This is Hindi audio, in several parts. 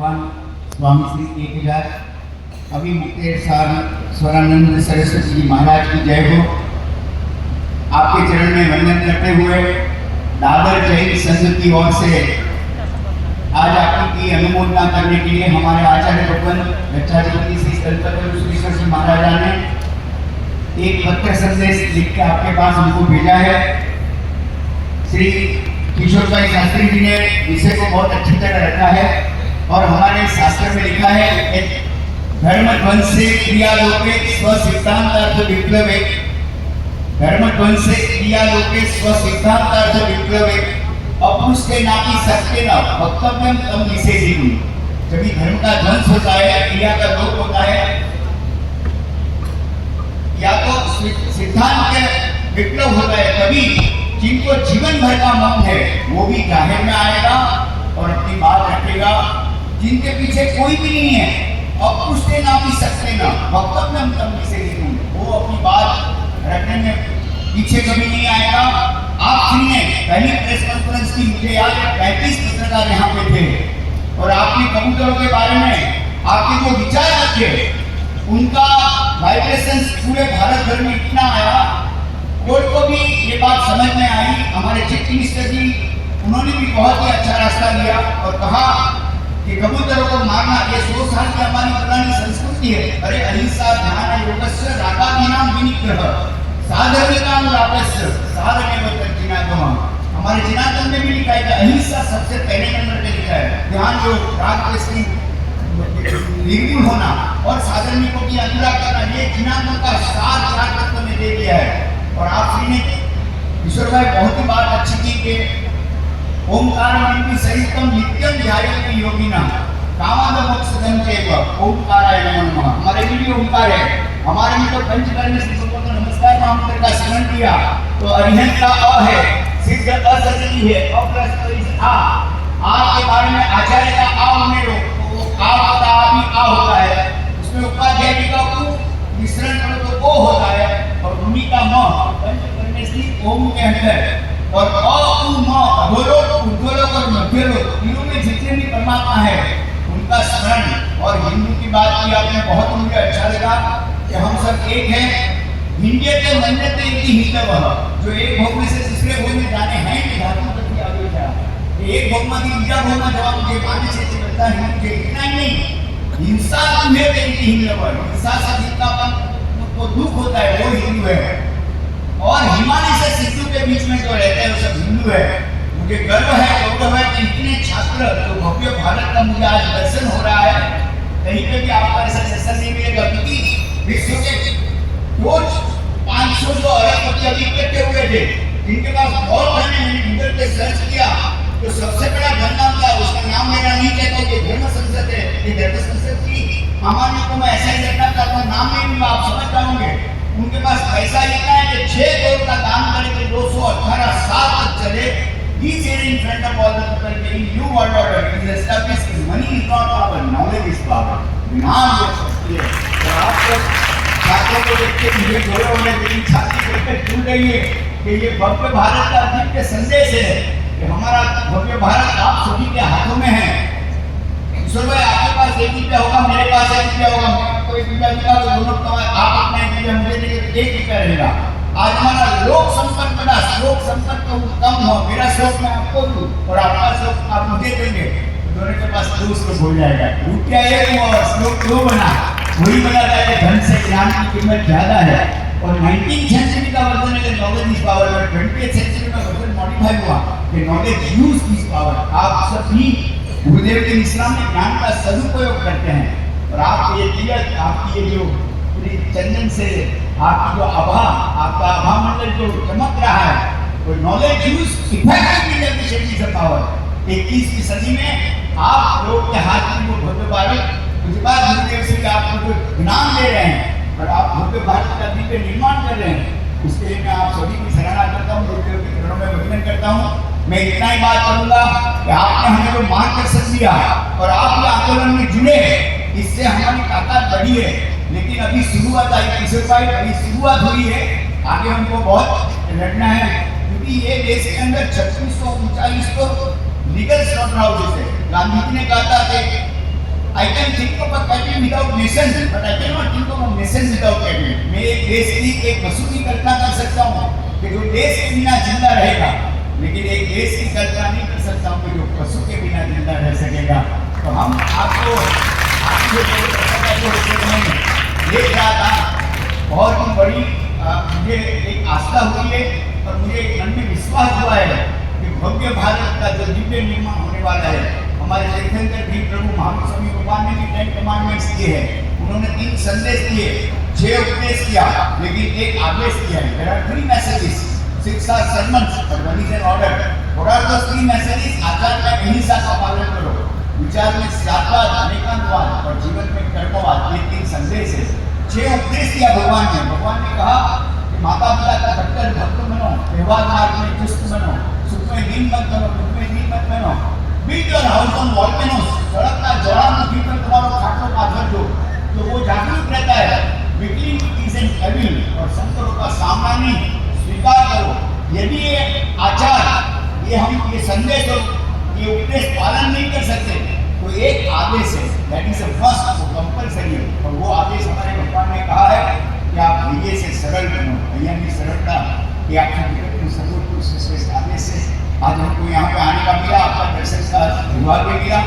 भगवान स्वामी श्री 1000 अभी मुक्तेश्वर स्वरानंद सरस्वती जी महाराज की जय हो। आपके चरण में वंदन करते हुए दादर जैन संघ की ओर से आज आपकी अनुमोदना करने के लिए हमारे आचार्य भगवान रक्षाधिपति श्री कल्पतरु श्री महाराजा ने एक पत्र संदेश लिख के आपके पास हमको भेजा है। श्री किशोर भाई शास्त्री जी ने विषय को बहुत अच्छी तरह रखा है और हमारे शास्त्र में लिखा है धर्म ध्वंसे क्रिया लोके स्व सिद्धांतार्थ विप्लवे, धर्म ध्वंसे क्रिया लोके स्व सिद्धांतार्थ विप्लवे अपुष्टे नापि सत्य न वक्तव्यम तम निषेधितुम। जब धर्म का ध्वंस होता है, क्रिया का लोप होता है, या तो सिद्धांत के विप्लव होता है, तभी जिनको जीवन भर का मन है वो भी जाहिर में आएगा और अपनी बात रखेगा। जिनके पीछे कोई भी नहीं है, अब पूछते ना भी सकते ना वक्तव्य हम तब से वो अपनी बात रखने में पीछे कभी नहीं आएगा। आप सुनिए, पहली प्रेस कॉन्फ्रेंस की मुझे याद है 35 पत्रकार यहाँ पे थे और आपने कबूतरों के बारे में आपके जो विचार रखे उनका वाइब्रेशन पूरे भारत भर में इतना आया, कोर्ट को भी ये बात समझ में आई। हमारे चीफ मिनिस्टर जी उन्होंने भी बहुत ही अच्छा रास्ता लिया और कहा कि कबूतरों को मारना ये 100 साल की हमारी पुरानी संस्कृति है। अरे अहिंसा ध्यान योगस्य रागादीनां विनिग्रह साधर्मिकां रापस्य साधनेव तज्जिनागम। हमारे जिनागम में भी लिखा है कि अहिंसा सबसे पहले नंबर पे लिखा है। ध्यान योग राग से निर्गुण होना और साधर्मिकों की अनुराग करना, ये जिनागम का सार 4 तत्व में दे दिया है। और आप श्री ने किशोर भाई बहुत ही बात अच्छी की कि ओंकार सहितम नित्यम ध्यायन्ति योगिना कामाद मोक्षदं चैव ओंकाराय नमः। हमारे लिए ओंकार है, हमारे में तो पंचकर्म से सबको नमस्कार महामंत्र का स्मरण किया तो अरिहंत का अ है, सिद्ध असती है, अप्लस आ के बारे में आचार्य का आ होने रो तो आ होता भी आ होता है, उसमें उपाध्याय का उ मिश्रण करो तो ओ होता है और भूमि का म पंचकर्म से ओम के अंदर और अ उ म अधोलोक उद्धोलोक और मध्यलोक तीनों में जितने भी परमात्मा है उनका स्मरण। और हिंदू की बात की आपने, बहुत मुझे अच्छा लगा कि हम सब एक हैं। हिंदे के मन्नते की हिंदव, जो एक भोग में से दूसरे भोग में जाने हैं कि धातु प्रति आगे था एक भोग में दूसरा भोग में जवाब मुझे मानने से चलता है। मुझे इतना ही नहीं, हिंसा तुम्हें देती हिंदव, हिंसा से जितना को दुख होता है वो हिंदू है और हिमालय से सिद्धू के बीच में जो रहते हैं वो सब हिंदू है। मुझे गर्व है, गौरव है कि इतने छात्र तो भव्य भारत का मुझे आज दर्शन हो रहा है। कहीं पे भी आपका ऐसा दर्शन नहीं मिलेगा क्योंकि विश्व के रोज 500 जो अरबपति अभी इकट्ठे हुए थे जिनके पास बहुत धन है। मैंने गूगल पे सर्च किया तो सबसे बड़ा धन नाम क्या, उसका नाम मेरा नहीं कहता कि धर्म संसद है। ये धर्म संसद की हमारे को मैं ऐसा ही रखना चाहता हूँ, नाम नहीं दूंगा, आप समझ जाओगे। उनके पास पैसा इतना है कि 6 करोड़ का दान करके 218 साल तक चले। He said in front of all the people that in new world order is established that money is not power, knowledge is power. ज्ञान जो शक्ति है। तो आप सब छात्रों को देख के मुझे गोरे होने मेरी छाती करके झूल रही है कि ये भव्य भारत का दिव्य संदेश है कि हमारा भव्य भारत आप सभी के हाथों में है। किशोर भाई आपके पास 1 रुपया होगा, मेरे पास 1 रुपया होगा, मैं आपको 1 रुपया दूंगा तो दोनों का आप अपना 1 रुपया मुझे देंगे तो 1 रुपया रहेगा। आज हमारा लोक संपत्ति बड़ा, श्लोक संपत्ति कम हो, मेरा श्लोक मैं आपको दूं और आपका श्लोक आप मुझे देंगे, दोनों के पास 2 श्लोक हो जाएगा। रुपया 1 और श्लोक 2 बना, वही बताता है कि धन से ज्ञान की कीमत ज्यादा है। और 19th सेंचुरी का वर्जन है नॉलेज इज पावर और 20th सेंचुरी का वर्जन मॉडिफाई हुआ कि नॉलेज यूज इज पावर। आप सभी गुरुदेव के इस्लाम में ज्ञान का सदुपयोग करते हैं और आप ये दिया, आपकी ये जो पूरी चंदन से आपकी जो आभा, आपका आभा मंडल जो चमक रहा है वो knowledge use effectively efficiently of power. 21वीं सदी में आप लोग के हाथ में वो भव्य भारत उसके बाद गुरुदेव से आपको जो ज्ञान दे रहे हैं और आप भव्य भारत का दिव्य निर्माण कर रहे हैं, उसके लिए मैं आप सभी की सराहना करता हूँ, गुरुदेव के चरणों में वंदन करता हूँ। मैं इतना ही बात करूंगा कि आपने हमें जो मार्गदर्शन दिया और आप ये आंदोलन में जुड़े, इससे हमारी ताकत बढ़ी है। लेकिन अभी शुरुआत आई किशोर भाई, अभी शुरुआत हुई है, आगे हमको बहुत लड़ना है क्योंकि ये देश के अंदर 3649 तो लीगल स्लॉटर हाउसेस है। गांधी जी ने कहा था कि I can think of a country without nation, but I cannot think of a nation without country. मैं एक देश की एक वस्तु की कल्पना कर सकता हूँ कि जो देश के बिना जिंदा रहेगा, लेकिन एक देश की कल्पना नहीं कर सकता हूँ कि जो पशु के बिना जिंदा रह सकेगा। तो हम आपको देख रहा था, बहुत ही बड़ी मुझे एक आस्था हुई है और मुझे एक मन में विश्वास हुआ है कि भव्य भारत का जो दिव्य निर्माण होने वाला है। हमारे तीर्थंकर भी प्रभु महावीर स्वामी भगवान ने भी 10 कमांडमेंट्स दिए हैं। उन्होंने 3 संदेश दिए, 6 उपदेश किया, लेकिन एक आदेश दिया है। There are 3 messages, 6 are sermons, but 1 is an order. What are those 3 messages? आचार में अहिंसा का पालन करो, विचार में सत्यवाद, अनेकांतवाद और जीवन में कर्मवाद, ये 3 संदेश है। 6 उपदेश दिया भगवान ने कहा कि माता पिता का कट्टर भक्त बनो, व्यवहार मार्ग में चुस्त बनो, सुख में दीन मत बनो, दुख में दीन मत बनो। Build your house on volcanoes, सड़क का ज्वालामुखी पर तुम्हारा खाटो पाथर दो, तो वो जागरूक रहता है। Between is an evil और संकटों का सामना नहीं, स्वीकार करो। यदि ये आचार, ये संदेश और ये उपदेश पालन नहीं कर सकते, तो एक आदेश है, that is a must, वो कंपल्सरी है। और वो आदेश हमारे भगवान ने कहा है कि आप धीरे से सरल बनो। भैया की सरलता कि आपकी सर्वोत्कृष्ट श्रेष्ठ आदेश से आज हमको यहाँ पे आने का मिला, आपका दर्शन का सौभाग्य मिला।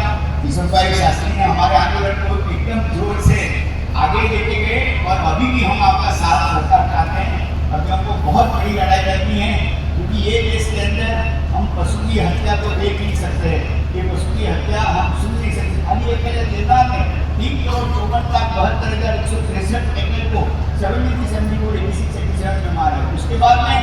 किशोर भाई शास्त्री ने हमारे आंदोलन को एकदम जोर से आगे लेके गए और अभी भी हम आपका साथ सरकार चाहते हैं। अभी हमको बहुत बड़ी लड़ाई करनी है, क्योंकि ये देश के अंदर हम पशु की हत्या तो देख नहीं सकते, ये पशु की हत्या हम सुन नहीं सकते। खाली एक निर्धार में 3,54,72,163 एकड़ को 70% एबीसी सेक्शन में मारा है। उसके बाद में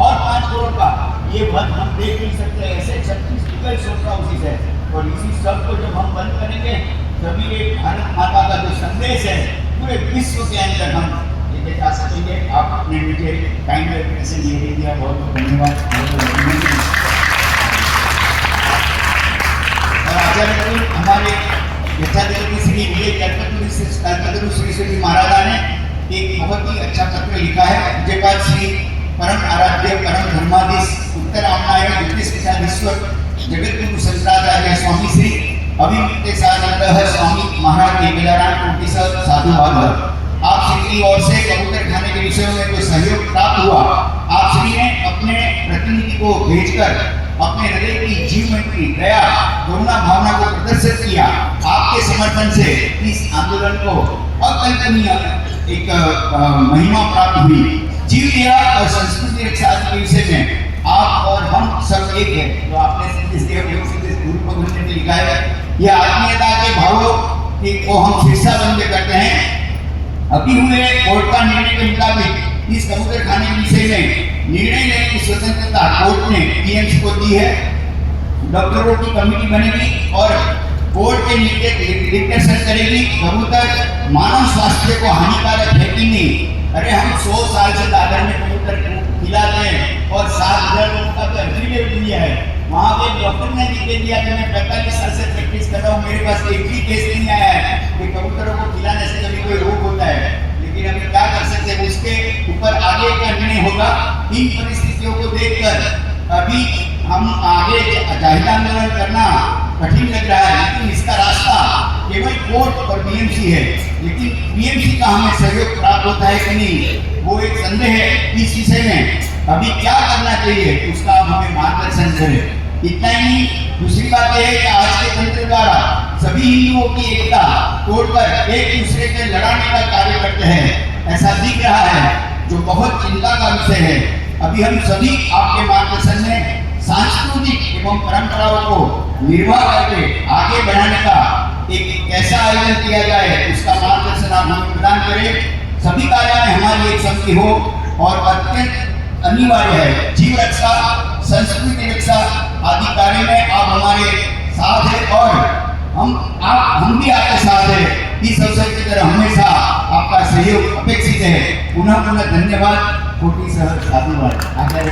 और 5 करोड़ का ये वध हम देख नहीं सकते। ऐसे 36 लीगल सोर्स हाउसेस है और इसी सब को जब हम बंद करेंगे तभी एक भारत माता का जो संदेश है पूरे विश्व के अंदर हम लेके जा सकेंगे। आपने मुझे काइंड रिप्रेजेंटेशन ये दे दिया, बहुत बहुत धन्यवाद। और आचार्य हमारे यथादेवी श्री विजय कल्पतरु श्री महाराजा ने एक बहुत ही अच्छा पत्र लिखा है। पूज्यपाद श्री परम आराध्य परम धर्माधीश उत्तर आमनाय ज्योतिष पीठाधीश्वर जगतगुरु शंकराचार्य स्वामी श्री अभिमुक्त साधन स्वामी महाराज केवलाराम कोटि साधु भागवत, आप श्री की ओर से कबूतर खाने के विषय में जो सहयोग प्राप्त हुआ, आप श्री ने अपने प्रतिनिधि को भेजकर अपने हृदय की जीवमंत्री दया करुणा भावना को प्रदर्शित किया। आपके समर्थन से इस आंदोलन को अकल्पनीय एक महिमा प्राप्त हुई। जीव दया और संस्कृति रक्षा के विषय में आप और हम सब एक है। तो आपने लिखा है, यह आत्मीयता के भावों को हम शीर्षाबंद करते हैं। अभी हुए कोर्ट का निर्णय के मुताबिक इस कबूतर खाने के विषय में निर्णय लेने की स्वतंत्रता कोर्ट ने पीएमसी को दी है। डॉक्टरों की कमेटी बनेगी और कोर्ट के निर्देशन करेगी कबूतर मानव स्वास्थ्य को हानिकारक है कि नहीं। अरे हम 100 साल से दादर में कबूतर खिलाते हैं और 7,000 लोगों का तो एफिडेविट दिया है। वहाँ के डॉक्टर ने लिख के दिया कि मैं 45 साल से प्रैक्टिस कर रहा हूँ, मेरे पास एक भी केस नहीं आया है कि कबूतरों को खिलाने से कभी कोई रोग होता है। लेकिन अभी क्या कर सकते हैं, उसके ऊपर आगे का निर्णय होगा। इन परिस्थितियों को देखकर अभी हम आगे जाहिर आंदोलन करना कठिन लग रहा है, लेकिन इसका रास्ता केवल कोर्ट और बीएमसी है। लेकिन बीएमसी का हमें सहयोग प्राप्त होता है कि नहीं, वो एक संदेह है इस विषय में। अभी क्या करना चाहिए उसका आप हमें मार्गदर्शन करें। इतना ही नहीं, दूसरी बात यह है कि आज के तंत्र द्वारा सभी हिंदुओं की एकता तोड़कर एक दूसरे के लड़ाने का कार्य करते हैं, ऐसा दिख रहा है, जो बहुत चिंता का विषय है। अभी हम सभी आपके मार्गदर्शन में सांस्कृतिक एवं परंपराओं को निर्वाह करके आगे बढ़ाने का एक कैसा आयोजन किया जाए, उसका मार्गदर्शन आप हमें प्रदान करें। सभी कार्य में हमारी एक संगति हो और अत्यंत अनिवार्य है। जीव रक्षा, संस्कृति रक्षा आदि कार्य में आप हमारे साथ हैं और हम भी आपके साथ हैं। इस अवसर की तरह हमेशा आपका सहयोग अपेक्षित है। पुनः धन्यवाद। कोटि साधुवाद। आचार्य